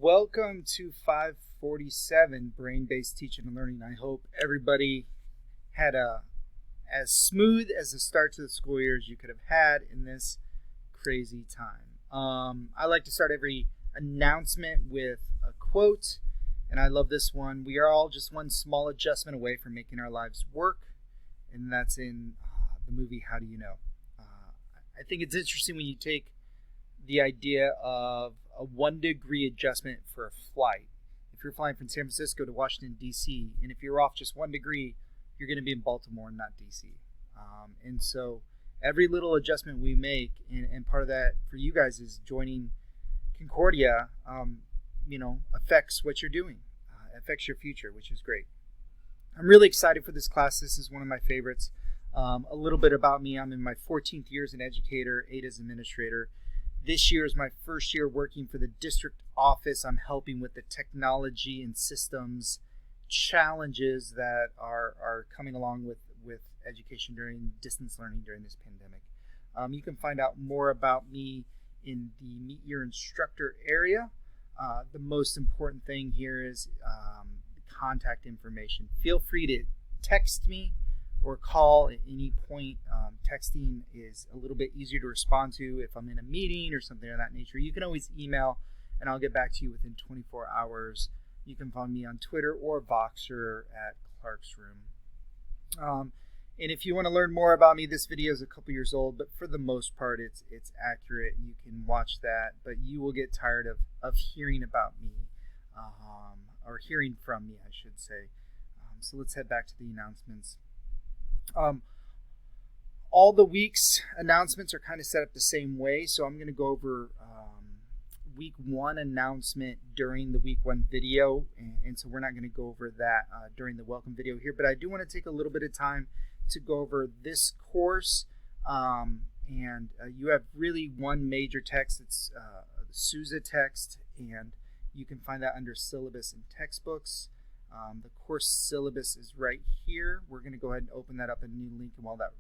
Welcome to 547 Brain-Based Teaching and Learning. I hope everybody had as smooth as the start to the school year as you could have had in this crazy time. I like to start every announcement with a quote, and I love this one. We are all just one small adjustment away from making our lives work, and that's in the movie How Do You Know? I think it's interesting when you take the idea of a 1 degree adjustment for a flight. If you're flying from San Francisco to Washington, D.C., and if you're off just 1 degree, you're going to be in Baltimore and not D.C. And so every little adjustment we make, and part of that for you guys is joining Concordia, affects what you're doing, affects your future, which is great. I'm really excited for this class. This is one of my favorites. A little bit about me. I'm in my 14th year as an educator, 8 as administrator. This year is my first year working for the district office. I'm helping with the technology and systems challenges that are coming along with education during distance learning during this pandemic. You can find out more about me in the Meet Your Instructor area. The most important thing here is contact information. Feel free to text me or call at any point. Texting is a little bit easier to respond to if I'm in a meeting or something of that nature. You can always email, and I'll get back to you within 24 hours. You can find me on Twitter or Voxer at Clark's Room. And if you want to learn more about me, this video is a couple years old, but for the most part, it's accurate. You can watch that, but you will get tired of hearing about me, or hearing from me, I should say. So let's head back to the announcements. All the week's announcements are kind of set up the same way, so I'm going to go over week 1 announcement during the week 1 video, and so we're not going to go over that during the welcome video here, but I do want to take a little bit of time to go over this course, and you have really one major text. It's the Sousa text, and you can find that under syllabus and textbooks. The course syllabus is right here. We're going to go ahead and open that up in a new link, and while that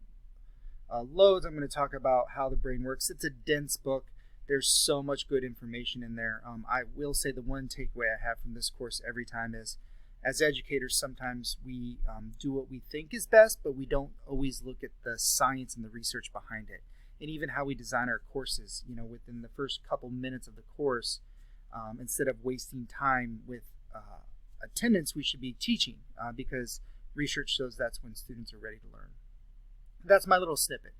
loads, I'm going to talk about how the brain works. It's a dense book. There's so much good information in there. I will say the one takeaway I have from this course every time is, as educators, sometimes we do what we think is best, but we don't always look at the science and the research behind it. And even how we design our courses, within the first couple minutes of the course, instead of wasting time with attendance, we should be teaching because research shows that's when students are ready to learn. That's my little snippet.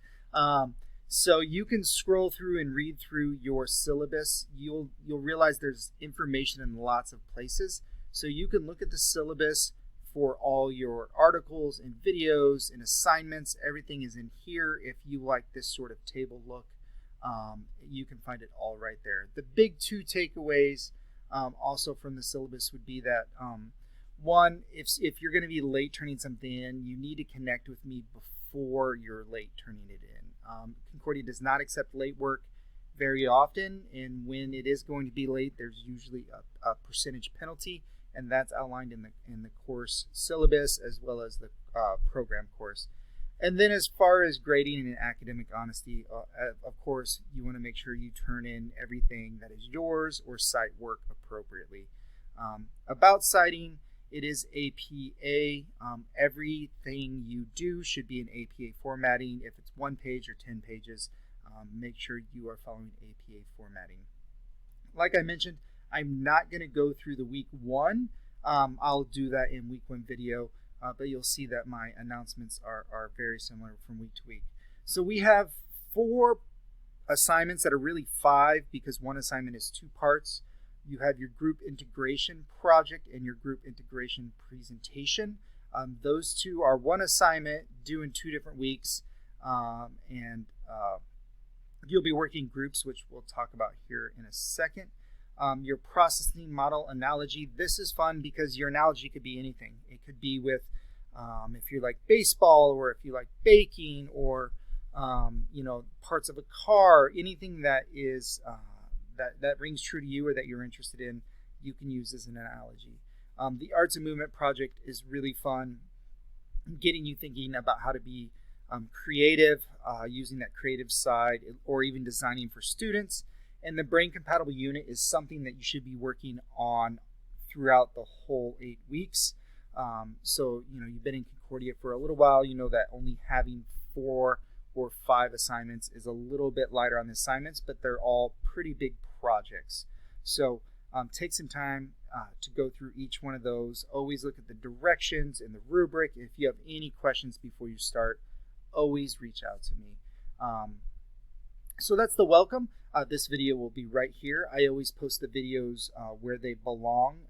So you can scroll through and read through your syllabus. You'll realize there's information in lots of places. So you can look at the syllabus for all your articles and videos and assignments. Everything is in here. If you like this sort of table look, you can find it all right there. The big 2 takeaways also from the syllabus would be that one, if you're going to be late turning something in, you need to connect with me before you're late turning it in. Concordia does not accept late work very often, and when it is going to be late, there's usually a percentage penalty, and that's outlined in the course syllabus as well as the program course. And then as far as grading and academic honesty, of course, you want to make sure you turn in everything that is yours or cite work appropriately. About citing, it is APA. Everything you do should be in APA formatting. If it's 1 page or 10 pages, make sure you are following APA formatting. Like I mentioned, I'm not going to go through the week 1. I'll do that in week 1 video. But you'll see that my announcements are very similar from week to week. So we have 4 assignments that are really 5 because one assignment is 2 parts. You have your group integration project and your group integration presentation. Those 2 are 1 assignment due in 2 different weeks. And you'll be working groups, which we'll talk about here in a second. Your processing model analogy. This is fun because your analogy could be anything. It could be with if you like baseball, or if you like baking, or parts of a car. Anything that is that rings true to you or that you're interested in, you can use as an analogy. The arts and movement project is really fun, getting you thinking about how to be creative, using that creative side, or even designing for students. And the brain compatible unit is something that you should be working on throughout the whole 8 weeks. So, you've been in Concordia for a little while. You know that only having 4 or 5 assignments is a little bit lighter on the assignments, but they're all pretty big projects. So take some time to go through each one of those. Always look at the directions and the rubric. If you have any questions before you start, always reach out to me. So that's the welcome. This video will be right here. I always post the videos where they belong,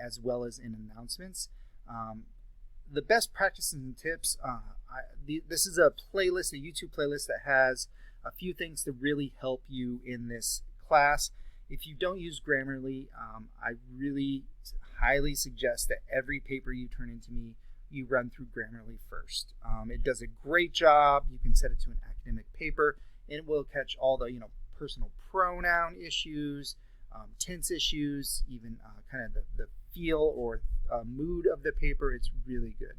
as well as in announcements. The best practices and tips, this is a playlist, a YouTube playlist that has a few things to really help you in this class. If you don't use Grammarly, I really highly suggest that every paper you turn into me, you run through Grammarly first. It does a great job. You can set it to an academic paper, and it will catch all the personal pronoun issues, tense issues, even kind of the feel or mood of the paper. It's really good.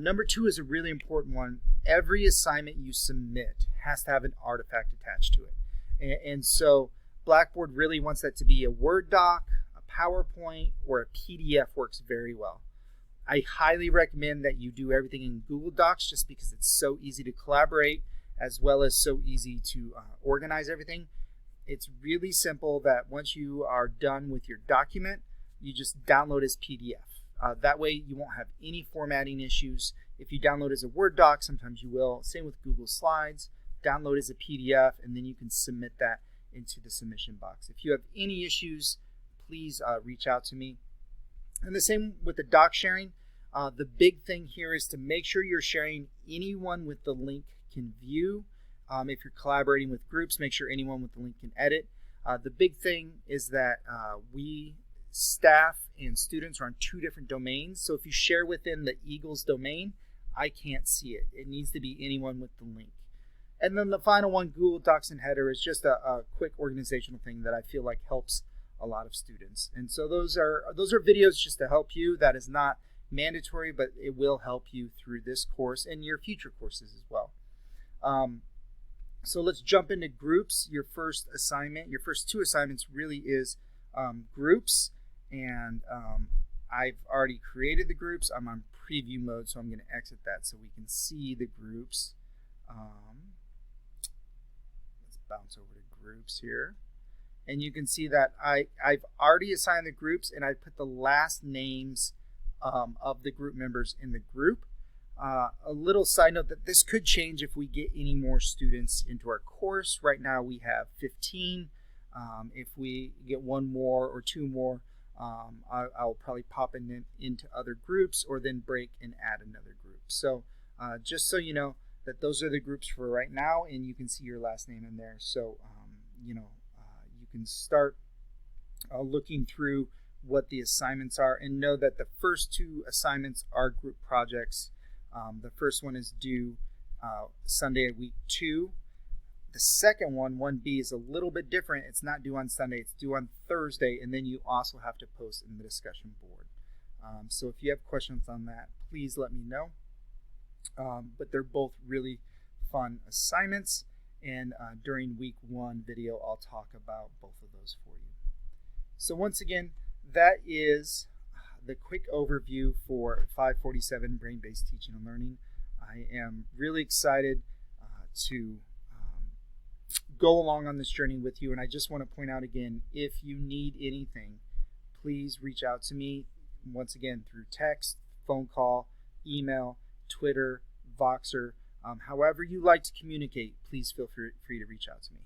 Number 2 is a really important one. Every assignment you submit has to have an artifact attached to it. And so Blackboard really wants that to be a Word doc, a PowerPoint, or a PDF works very well. I highly recommend that you do everything in Google Docs just because it's so easy to collaborate as well as so easy to organize everything. It's really simple that once you are done with your document, you just download as PDF. That way you won't have any formatting issues. If you download as a Word doc, sometimes you will. Same with Google Slides. Download as a PDF, and then you can submit that into the submission box. If you have any issues, please reach out to me. And the same with the doc sharing. The big thing here is to make sure you're sharing anyone with the link can view. If you're collaborating with groups, make sure anyone with the link can edit. The big thing is that we staff and students are on 2 different domains. So if you share within the Eagles domain, I can't see it. It needs to be anyone with the link. And then the final one, Google Docs and Header, is just a quick organizational thing that I feel like helps a lot of students. And so those are videos just to help you. That is not mandatory, but it will help you through this course and your future courses as well. So let's jump into groups. Your first assignment, your first 2 assignments really is groups. And I've already created the groups. I'm on preview mode, so I'm going to exit that so we can see the groups. Let's bounce over to groups here. And you can see that I've already assigned the groups, and I put the last names of the group members in the group. A little side note that this could change if we get any more students into our course. Right now we have 15. If we get 1 more or 2 more, I'll probably pop into other groups or then break and add another group. So just so you know that those are the groups for right now, and you can see your last name in there. So you can start looking through what the assignments are, and know that the first 2 assignments are group projects. The first one is due Sunday at week 2. The second one, 1B, is a little bit different. It's not due on Sunday, it's due on Thursday, and then you also have to post in the discussion board. So if you have questions on that, please let me know. But they're both really fun assignments, and during week 1 video, I'll talk about both of those for you. So once again, that is the quick overview for 547 Brain-Based Teaching and Learning. I am really excited to go along on this journey with you, and I just want to point out again, if you need anything, please reach out to me once again through text, phone call, email, Twitter, Voxer, however you like to communicate. Please feel free to reach out to me.